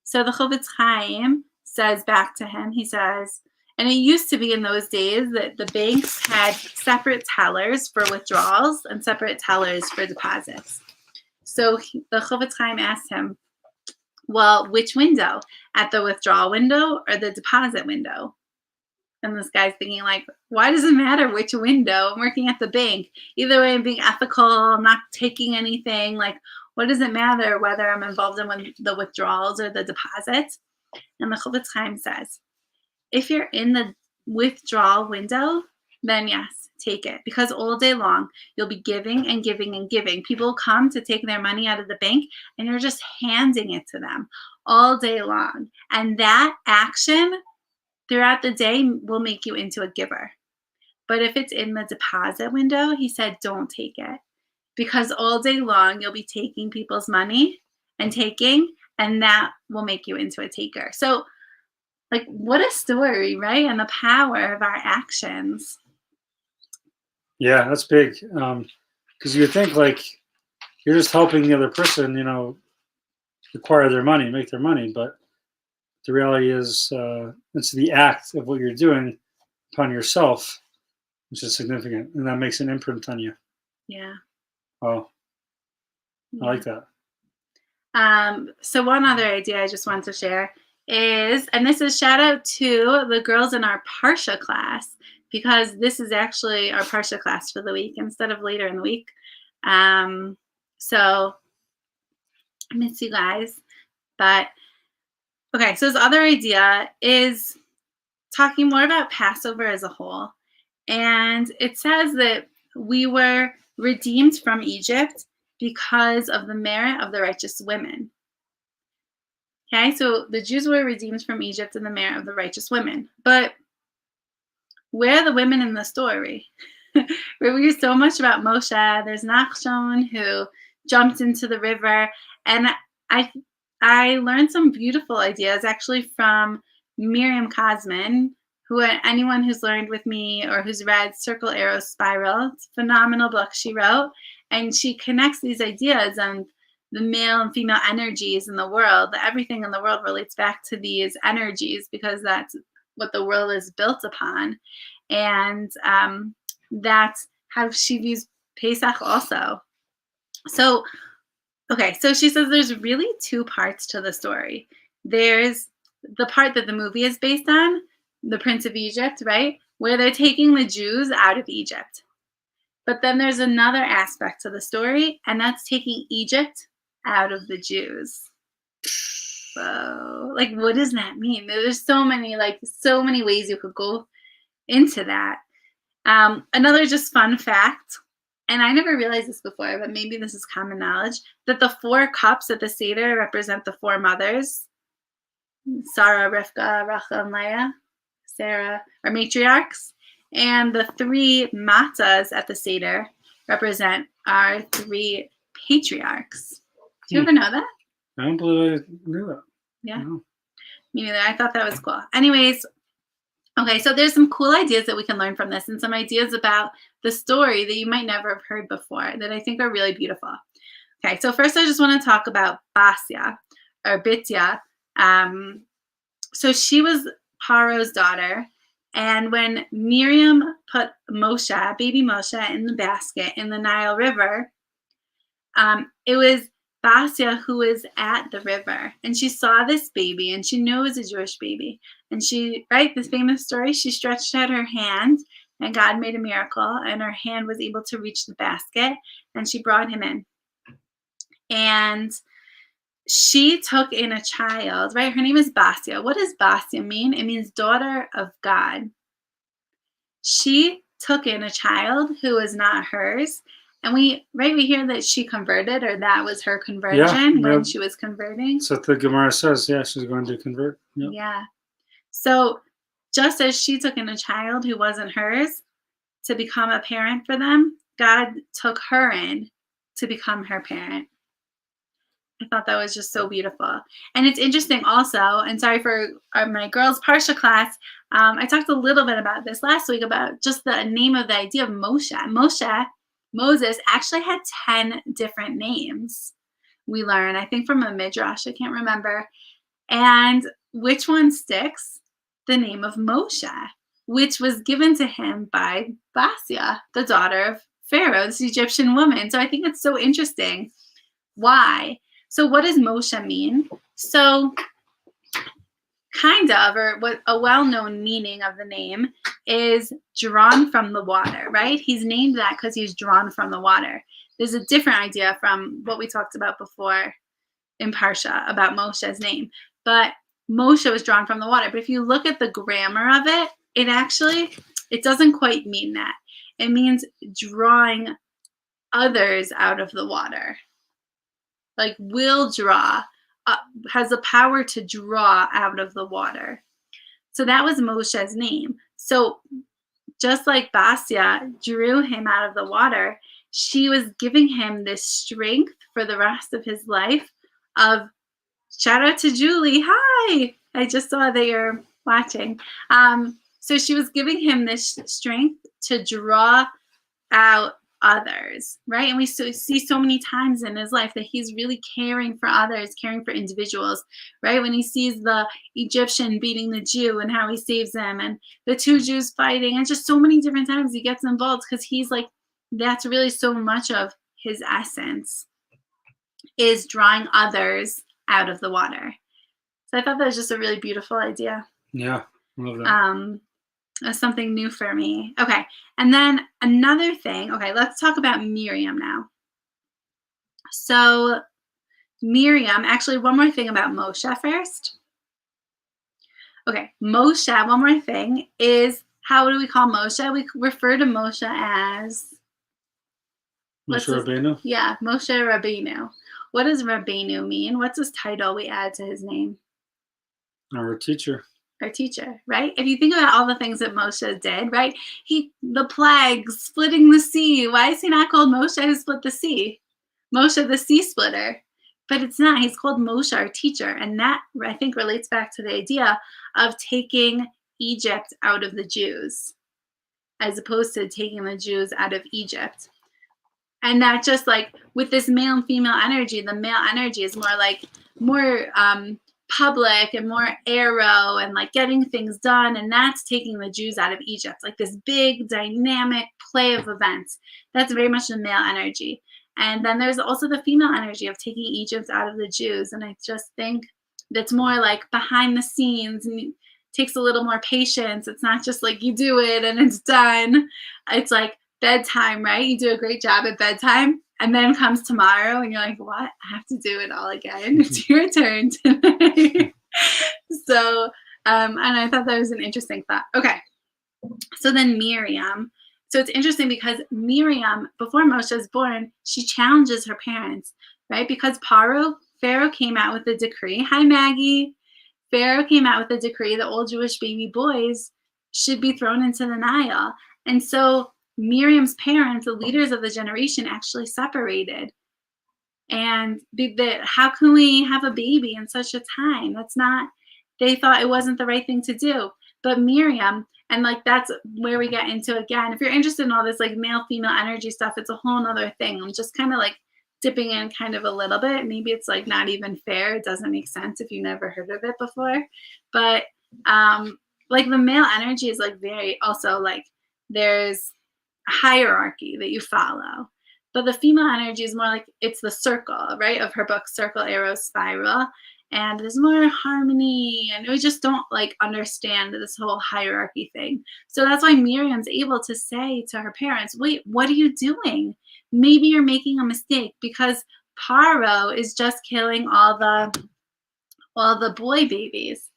So the Chofetz Chaim says back to him, he says, and it used to be in those days that the banks had separate tellers for withdrawals and separate tellers for deposits. So the Chofetz Chaim asked him, well, which window? At the withdrawal window or the deposit window? And this guy's thinking like, why does it matter which window? I'm working at the bank. Either way, I'm being ethical. I'm not taking anything. Like, what does it matter whether I'm involved in the withdrawals or the deposits? And the Chofetz Chaim says, if you're in the withdrawal window, then yes, take it. Because all day long, you'll be giving and giving and giving. People come to take their money out of the bank, and you're just handing it to them all day long. And that action throughout the day will make you into a giver. But if it's in the deposit window, he said, don't take it. Because all day long, you'll be taking people's money and taking, and that will make you into a taker. So, like, what a story, right? And the power of our actions. Yeah, that's big. Because you would think, like, you're just helping the other person, acquire their money, make their money. But the reality is it's the act of what you're doing upon yourself, which is significant. And that makes an imprint on you. Yeah. Oh, I like that. So one other idea I just wanted to share is, and this is shout out to the girls in our Parsha class, because this is actually our Parsha class for the week instead of later in the week. So I miss you guys. But okay, so this other idea is talking more about Passover as a whole. And it says that we were redeemed from Egypt because of the merit of the righteous women. Okay, so the Jews were redeemed from Egypt in the merit of the righteous women. But where are the women in the story? We hear so much about Moshe. There's Nachshon who jumped into the river. And I learned some beautiful ideas actually from Miriam Kazman, who anyone who's learned with me or who's read Circle, Arrow, Spiral, it's a phenomenal book she wrote. And she connects these ideas and the male and female energies in the world. Everything in the world relates back to these energies because that's what the world is built upon. And that's how she views Pesach also. So, okay, so she says there's really two parts to the story. There's the part that the movie is based on, the Prince of Egypt, right? Where they're taking the Jews out of Egypt. But then there's another aspect to the story, and that's taking Egypt out of the Jews. So, like, what does that mean? There's so many ways you could go into that. Another just fun fact, and I never realized this before, but maybe this is common knowledge, that the 4 cups at the Seder represent the 4 mothers. Sarah, Rivka, Rachel, and Leah. Sarah are matriarchs. And the 3 matzahs at the Seder represent our 3 patriarchs. Do you ever know that? I don't believe I knew that. Yeah. No. Me neither. I thought that was cool. Anyways, okay, so there's some cool ideas that we can learn from this and some ideas about the story that you might never have heard before that I think are really beautiful. Okay, so first I just want to talk about Basya or Bitya. So she was Paro's daughter. And when Miriam put Moshe, baby Moshe, in the basket in the Nile River, it was Basya who was at the river. And she saw this baby, and she knew it was a Jewish baby. And she, right, this famous story, she stretched out her hand, and God made a miracle, and her hand was able to reach the basket, and she brought him in. And she took in a child, right? Her name is Basya. What does Basya mean? It means daughter of God. She took in a child who was not hers. And we hear that she converted, or that was her conversion when she was converting. So the Gemara says, yeah, she's going to convert. Yep. Yeah. So just as she took in a child who wasn't hers to become a parent for them, God took her in to become her parent. I thought that was just so beautiful. And it's interesting also, and sorry for my girls' Parsha class, I talked a little bit about this last week about just the name of the idea of Moshe. Moses actually had 10 different names. We learn, I think from a midrash, I can't remember. And which one sticks? The name of Moshe, which was given to him by Basya, the daughter of Pharaoh, this Egyptian woman. So I think it's so interesting. Why? So what does Moshe mean? So kind of, or what a well-known meaning of the name is drawn from the water, right? He's named that because he's drawn from the water. There's a different idea from what we talked about before in Parsha about Moshe's name. But Moshe was drawn from the water. But if you look at the grammar of it, it doesn't quite mean that. It means drawing others out of the water. Like will draw, has the power to draw out of the water. So that was Moshe's name. So just like Basia drew him out of the water, she was giving him this strength for the rest of his life of, shout out to Julie. Hi. I just saw that you're watching. So she was giving him this strength to draw out others, right? And we see so many times in his life that he's really caring for others, caring for individuals, right? When he sees the Egyptian beating the Jew and how he saves them, and the two Jews fighting, and just so many different times he gets involved because he's like, that's really so much of his essence is drawing others out of the water. So I thought that was just a really beautiful idea. Yeah, love that. That's something new for me. Okay, and then another thing. Okay, let's talk about Miriam now. So Miriam, actually one more thing about Moshe first. Okay, Moshe, one more thing is, how do we call Moshe? We refer to Moshe as Moshe Rabbeinu? Yeah, Moshe Rabbeinu. What does Rabbeinu mean? What's his title we add to his name? Our teacher. Our teacher, right? If you think about all the things that Moshe did, right? The plagues, splitting the sea. Why is he not called Moshe who split the sea? Moshe the sea splitter. But it's not. He's called Moshe, our teacher. And that, I think, relates back to the idea of taking Egypt out of the Jews, as opposed to taking the Jews out of Egypt. And that just like with this male and female energy, the male energy is more public and more arrow and like getting things done, and that's taking the Jews out of Egypt, like this big dynamic play of events. That's very much the male energy. And then there's also the female energy of taking Egypt out of the Jews, and I just think that's more like behind the scenes and it takes a little more patience. It's not just like you do it and it's done. It's like bedtime, right? You do a great job at bedtime, and then comes tomorrow and you're like, what? I have to do it all again. It's your turn today. So, and I thought that was an interesting thought. Okay. So then Miriam. So it's interesting because Miriam, before Moshe is born, she challenges her parents, right? Because Pharaoh came out with a decree. Hi, Maggie. Pharaoh came out with a decree that all Jewish baby boys should be thrown into the Nile. And so Miriam's parents, the leaders of the generation, actually separated. And how can we have a baby in such a time? They thought it wasn't the right thing to do. But Miriam, and like that's where we get into, again, if you're interested in all this like male female energy stuff, it's a whole nother thing. I'm just kind of like dipping in kind of a little bit. Maybe it's like not even fair. It doesn't make sense if you never heard of it before. But like the male energy is like very also like there's hierarchy that you follow, but the female energy is more like it's the circle, right, of her book Circle, Arrow, Spiral, and there's more harmony, and we just don't like understand this whole hierarchy thing. So that's why Miriam's able to say to her parents, wait, what are you doing? Maybe you're making a mistake, because Paro is just killing all the boy babies,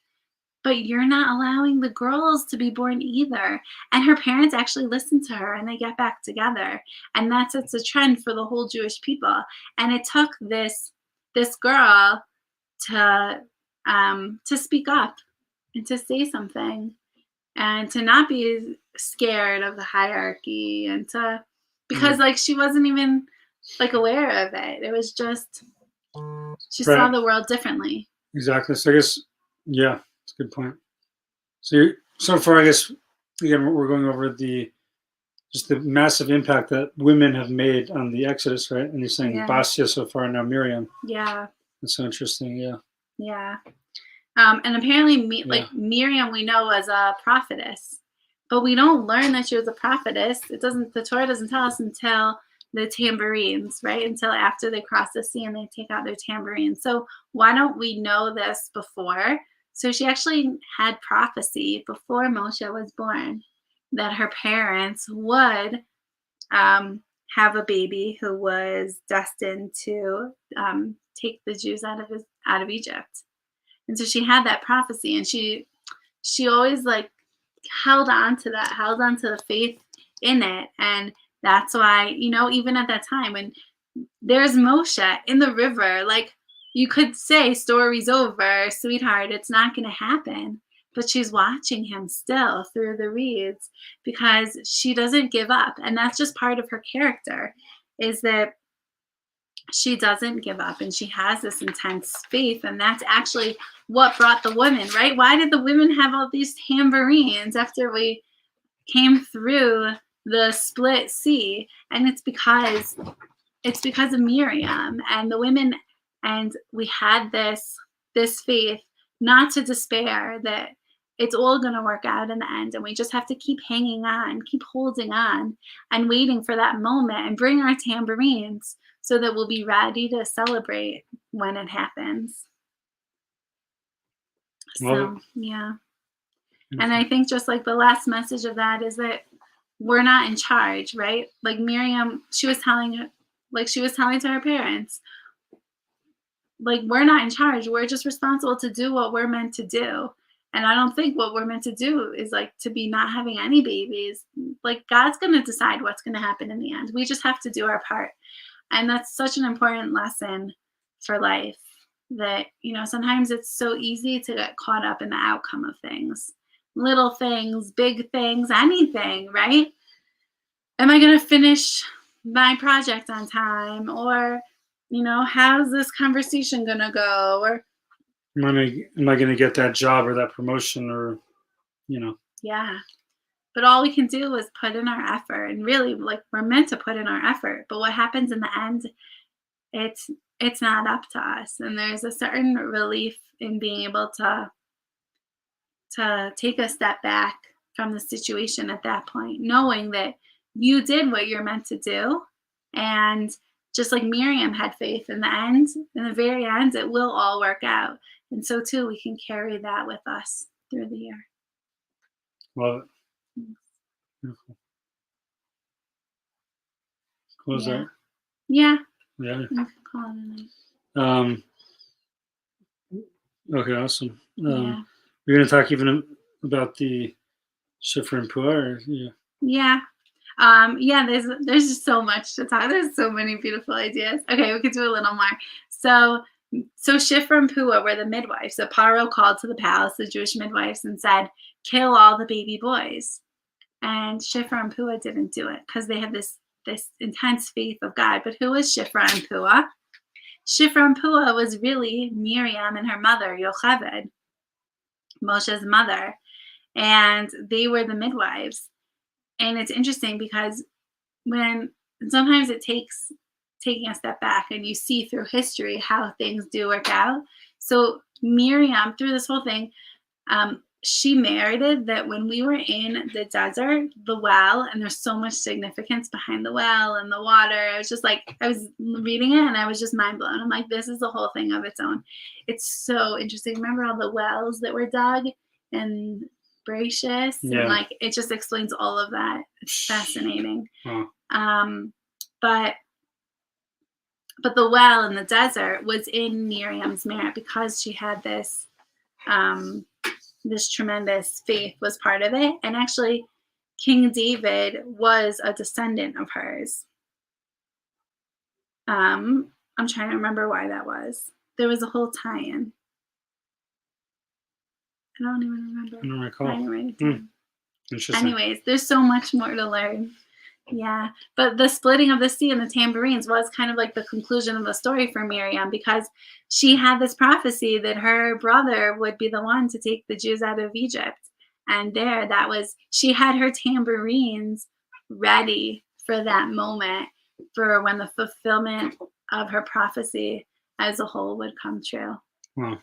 but you're not allowing the girls to be born either. And her parents actually listen to her and they get back together. And that's a trend for the whole Jewish people. And it took this girl to speak up and to say something and to not be scared of the hierarchy, and because like she wasn't even like aware of it. It was just, she saw the world differently. Exactly. So I guess, yeah. That's a good point. So far, I guess, again, we're going over just the massive impact that women have made on the Exodus, right? And you're saying Basia so far, now Miriam. Yeah. That's so interesting, yeah. Yeah. And apparently, Miriam, we know, was a prophetess, but we don't learn that she was a prophetess. The Torah doesn't tell us until tambourines, right? Until after they cross the sea and they take out their tambourines. So why don't we know this before? So she actually had prophecy before Moshe was born that her parents would have a baby who was destined to take the Jews out of Egypt. And so she had that prophecy, and she always like held on to the faith in it. And that's why, even at that time when there's Moshe in the river, like you could say story's over, sweetheart, it's not going to happen. But she's watching him still through the reeds because she doesn't give up. And that's just part of her character, is that she doesn't give up and she has this intense faith. And that's actually what brought the women, right? Why did the women have all these tambourines after we came through the split sea? And it's because of Miriam and the women. And we had this faith, not to despair, that it's all going to work out in the end. And we just have to keep hanging on, keep holding on and waiting for that moment and bring our tambourines so that we'll be ready to celebrate when it happens. So, yeah. And I think just like the last message of that is that we're not in charge, right? Like Miriam, she was telling to her parents, like, we're not in charge. We're just responsible to do what we're meant to do. And I don't think what we're meant to do is like to be not having any babies. Like, God's going to decide what's going to happen in the end. We just have to do our part. And that's such an important lesson for life, that, sometimes it's so easy to get caught up in the outcome of things, little things, big things, anything, right? Am I going to finish my project on time? Or, how's this conversation going to go? Or am I going to get that job or that promotion, or, Yeah. But all we can do is put in our effort, and really, like, we're meant to put in our effort. But what happens in the end, it's not up to us. And there's a certain relief in being able to take a step back from the situation at that point, knowing that you did what you're meant to do. And just like Miriam had faith in the end, in the very end, it will all work out. And so too, we can carry that with us through the year. Love it. Beautiful. Close that. Yeah. Yeah. You can call it a night. Okay, awesome. Yeah. We're going to talk even about the Shifra and Puah, or Yeah. There's just so much to talk. There's so many beautiful ideas. Okay, we could do a little more. So Shifra and Puah were the midwives. So Paro called to the palace, the Jewish midwives, and said, kill all the baby boys. And Shifra and Puah didn't do it because they had this intense faith of God. But who was Shifra and Puah? Shifra and Puah was really Miriam and her mother, Yocheved, Moshe's mother. And they were the midwives. And it's interesting because sometimes it takes taking a step back and you see through history how things do work out. So Miriam, through this whole thing, she merited that when we were in the desert, the well, and there's so much significance behind the well and the water. I was reading it and I was just mind blown. I'm like, this is a whole thing of its own. It's so interesting. Remember all the wells that were dug and Gracious? Yeah. And it just explains all of that. It's fascinating. Wow. But the well in the desert was in Miriam's merit because she had this tremendous faith was part of it. And actually, King David was a descendant of hers. I'm trying to remember why that was. There was a whole tie-in. I don't even remember. I don't recall. I didn't write it down. Interesting. Anyways, there's so much more to learn. Yeah. But the splitting of the sea and the tambourines was kind of like the conclusion of the story for Miriam, because she had this prophecy that her brother would be the one to take the Jews out of Egypt. And she had her tambourines ready for that moment, for when the fulfillment of her prophecy as a whole would come true. Wow.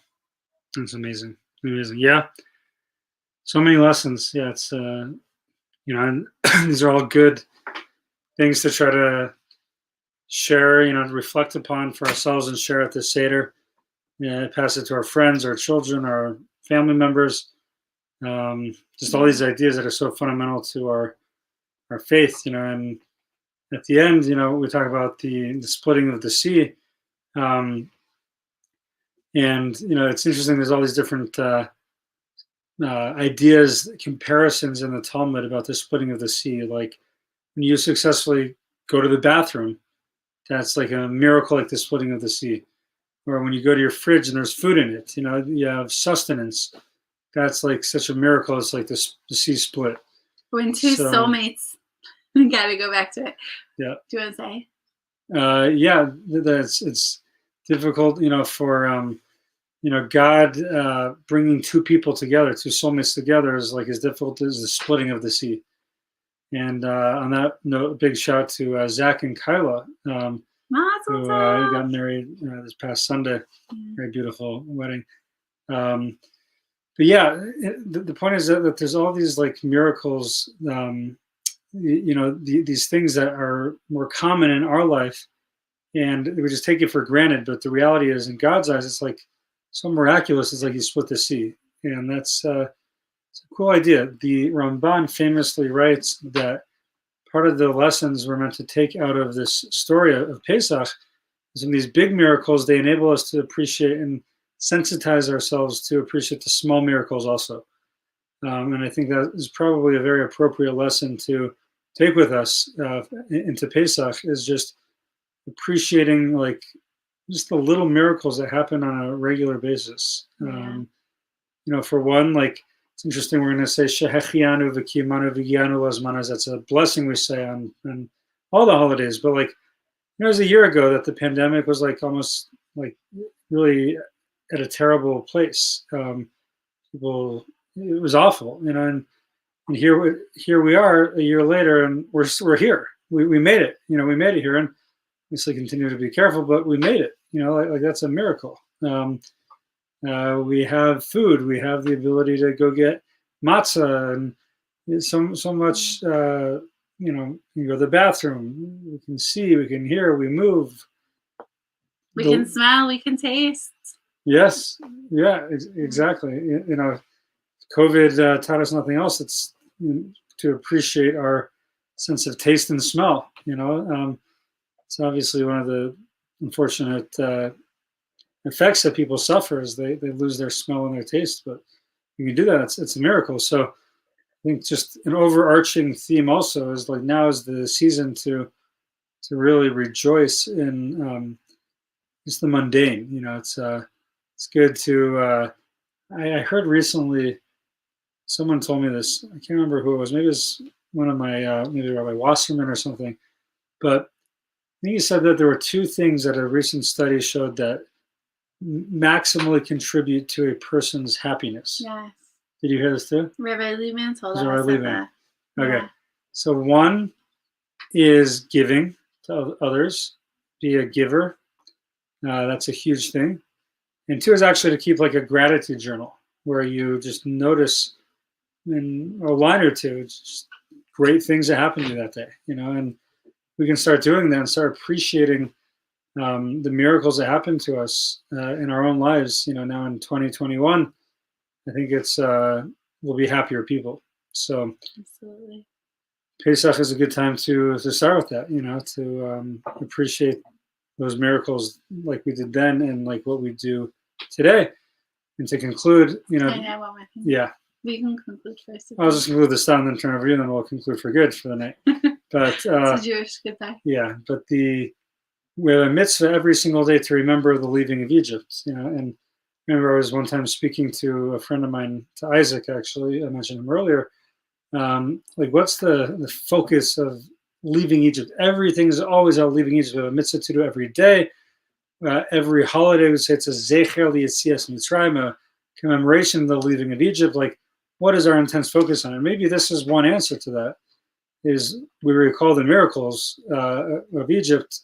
That's amazing. Amazing. Yeah. So many lessons. Yeah. It's, and these are all good things to try to share, reflect upon for ourselves and share at the Seder. Pass it to our friends, our children, our family members. Just all these ideas that are so fundamental to our faith, and at the end, we talk about the splitting of the sea. And it's interesting. There's all these different ideas, comparisons in the Talmud about the splitting of the sea. Like when you successfully go to the bathroom, that's like a miracle, like the splitting of the sea. Or when you go to your fridge and there's food in it, you have sustenance. That's like such a miracle. It's like the sea split. When two soulmates, gotta go back to it. Yeah. Do you want to say? Yeah, it's difficult, for God bringing two people together, two soulmates together, is like as difficult as the splitting of the sea. And on that note, a big shout to Zach and Kyla, who got married this past Sunday. Very beautiful wedding. But yeah, the point is that there's all these like miracles, these things that are more common in our life, and we just take it for granted. But the reality is, in God's eyes, it's like so miraculous. It's like He split the sea, and that's it's a cool idea. The Ramban famously writes that part of the lessons we're meant to take out of this story of Pesach is in these big miracles, they enable us to appreciate and sensitize ourselves to appreciate the small miracles also. And I think that is probably a very appropriate lesson to take with us into Pesach, is just appreciating like just the little miracles that happen on a regular basis. For one, like it's interesting, we're going to say Shehechianu v'kiyamanu v'gianu lazmanas. That's a blessing we say on all the holidays. But like, it was a year ago that the pandemic was like almost like really at a terrible place. People, it was awful, and here we are a year later, and we're here. We made it. We made it here, and we still continue to be careful, but we made it. Like that's a miracle. We have food. We have the ability to go get matzah, and so much. You go to the bathroom. We can see. We can hear. We move. We can smell. We can taste. Yes. Yeah. Exactly. COVID taught us nothing else. It's to appreciate our sense of taste and smell. It's obviously one of the unfortunate effects that people suffer is they lose their smell and their taste. But you can do that. It's a miracle. So I think just an overarching theme also is like now is the season to really rejoice in just the mundane. It's good to. I heard recently, someone told me this. I can't remember who it was. Maybe it was one of my maybe Rabbi Wasserman or something. But I think he said that there were two things that a recent study showed that maximally contribute to a person's happiness. Yes. Did you hear this too? Rabbi Liebman told us that. Okay. Yeah. So one is giving to others, be a giver. That's a huge thing. And two is actually to keep like a gratitude journal where you just notice in a line or two just great things that happened to you that day, and we can start doing that and start appreciating the miracles that happen to us in our own lives. Now in 2021, I think it's we'll be happier people. So absolutely, Pesach is a good time to start with that. To appreciate those miracles like we did then and like what we do today. And to conclude, yeah. We can conclude first. I'll just conclude this down and then turn over to you, and then we'll conclude for good for the night. But it's a Jewish goodbye. Yeah, but we have a mitzvah every single day to remember the leaving of Egypt. And I remember I was one time speaking to a friend of mine, to Isaac actually. I mentioned him earlier. Like, what's the focus of leaving Egypt? Everything's always about leaving Egypt. We have a mitzvah to do every day. Every holiday we say it's a zecher liyetzias Mitzrayim, a commemoration of the leaving of Egypt. Like, what is our intense focus on? And maybe this is one answer to that, is we recall the miracles of Egypt,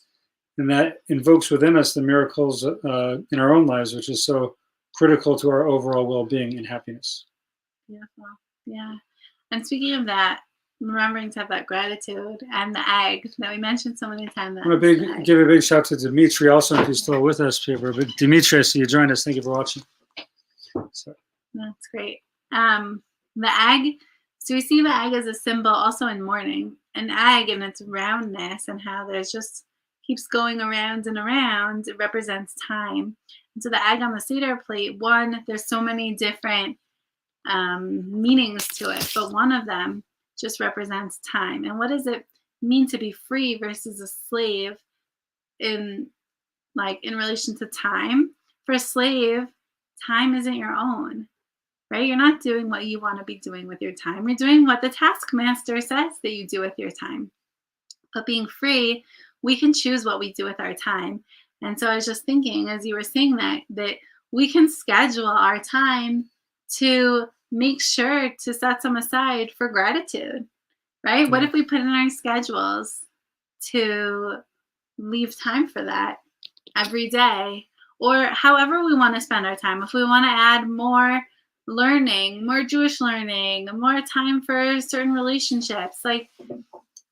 and that invokes within us the miracles in our own lives, which is so critical to our overall well-being and happiness. Beautiful. Yeah. And speaking of that, remembering to have that gratitude, and the egg that we mentioned so many times. I want to give a big shout to Dimitri also, if he's still with us, people. But Dimitri, I see you joined us. Thank you for watching. So. That's great. The egg, so we see the egg as a symbol also in mourning. An egg and its roundness and how there's just keeps going around and around, it represents time. And so the egg on the Seder plate, one, there's so many different meanings to it, but one of them just represents time. And what does it mean to be free versus a slave in relation to time? For a slave, time isn't your own, right? You're not doing what you want to be doing with your time. You're doing what the taskmaster says that you do with your time. But being free, we can choose what we do with our time. And so I was just thinking, as you were saying that we can schedule our time to make sure to set some aside for gratitude, right? What if we put in our schedules to leave time for that every day, or however we want to spend our time? If we want to add more learning, more Jewish learning, more time for certain relationships,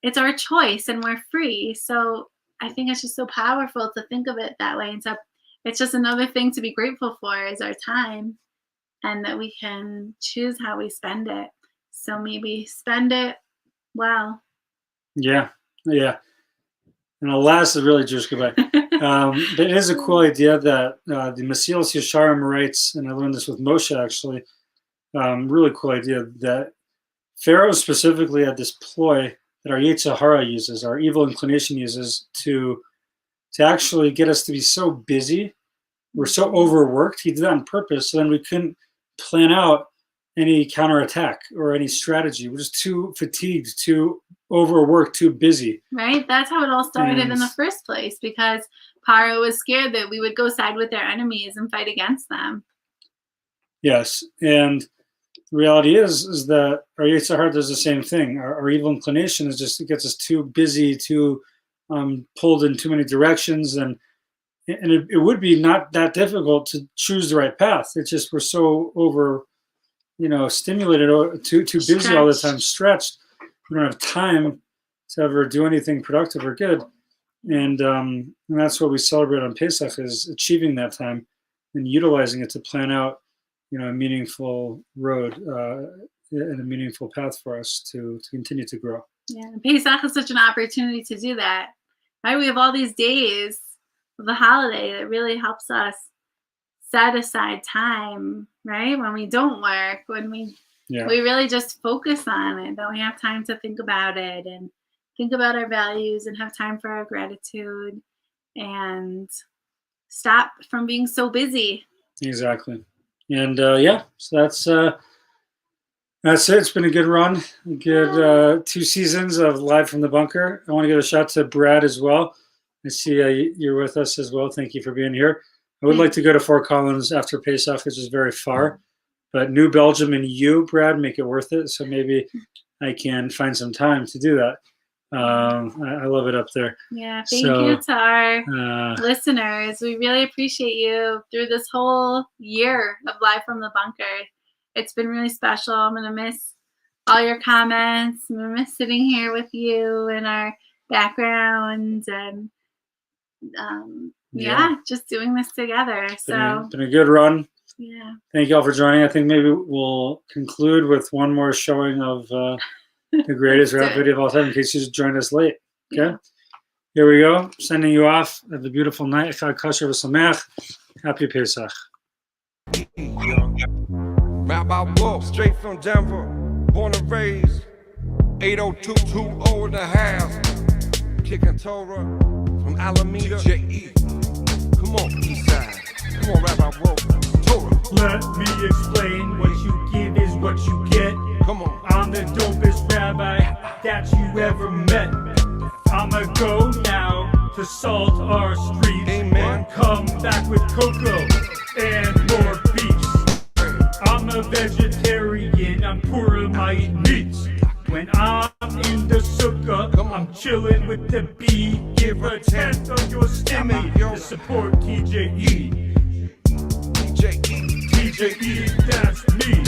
it's our choice and we're free. So I think it's just so powerful to think of it that way. And so it's just another thing to be grateful for is our time, and that we can choose how we spend it. So maybe spend it well. Yeah. And the last is really Jewish goodbye. But it is a cool idea that the Mesilas Yesharim writes, and I learned this with Moshe actually, really cool idea that Pharaoh specifically had this ploy that our Yetzer Hara uses, our evil inclination uses, to actually get us to be so busy. We're so overworked. He did that on purpose, so then we couldn't plan out any counterattack or any strategy. We're just too fatigued, too overworked, too busy. Right? That's how it all started in the first place, because Paro was scared that we would go side with their enemies and fight against them. Yes, and the reality is that our Yetzer Hara does the same thing. Our evil inclination is just, it gets us too busy, too pulled in too many directions, and it would be not that difficult to choose the right path. It's just we're so over, stimulated, too busy all the time, stretched. We don't have time to ever do anything productive or good, and that's what we celebrate on Pesach, is achieving that time and utilizing it to plan out, a meaningful road and a meaningful path for us to continue to grow. Yeah, Pesach is such an opportunity to do that. Right? We have all these days of the holiday that really helps us set aside time, right? When we don't work, when we really just focus on it, that we have time to think about it and think about our values and have time for our gratitude and stop from being so busy. Exactly. And so that's it. It's been a good run, a good 2 seasons of Live from the Bunker. I want to give a shout out to Brad as well. I see you're with us as well. Thank you for being here. I would like to go to Fort Collins after Pesach, which is very far, but New Belgium and you, Brad, make it worth it. So maybe I can find some time to do that. I love it up there. Yeah, thank you to our listeners. We really appreciate you through this whole year of Live from the Bunker. It's been really special. I'm going to miss all your comments. I'm going to miss sitting here with you in our background and just doing this together. So been a good run. Yeah. Thank you all for joining. I think maybe we'll conclude with one more showing of the greatest rap video of all time, in case you just joined us late. Okay? Yeah. Here we go. Sending you off. Have a beautiful night. Chag Kasher v'Sameach. Happy Pesach. Rabbi Wolf, straight from Denver, born and raised, 80220 in the house, kicking Torah from Alameda, J.E. Come on, Eastside. Come on, Rabbi Wolf, Torah. Let me explain, what you give is what you get. Come on. I'm the dopest rabbi that you ever met. I'ma go now to salt our streets. Amen. Come back with cocoa and more beef. I'm a vegetarian, I'm Purim, I eat meats. When I'm in the sukkah, I'm chillin' with the bee. Give a 10th of your stimmy to support TJE. TJE, that's me.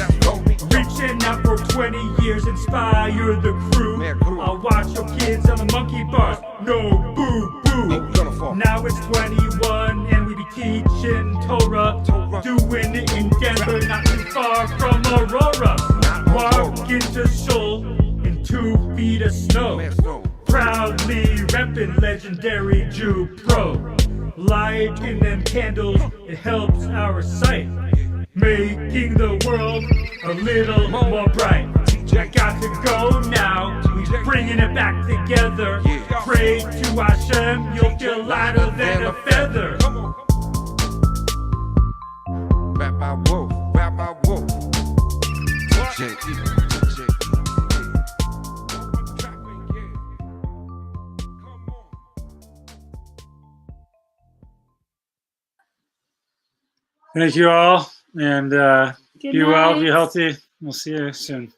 Reaching out for 20 years and inspire the crew. I'll watch your kids on the monkey bars. No boo boo. Now it's 21 and we be teaching Torah. Doing it in Denver, not too far from Aurora. Walk into Seoul in 2 feet of snow. Proudly reppin' legendary Jew Pro. Lighting them candles, it helps our sight, making the world a little more bright. I got to go now, we bringing it back together. Pray to Hashem, you'll feel lighter than a feather. Rap by wolf, rap by wolf. J.E. Thank you all, and Good be well, night. be healthy. We'll see you soon.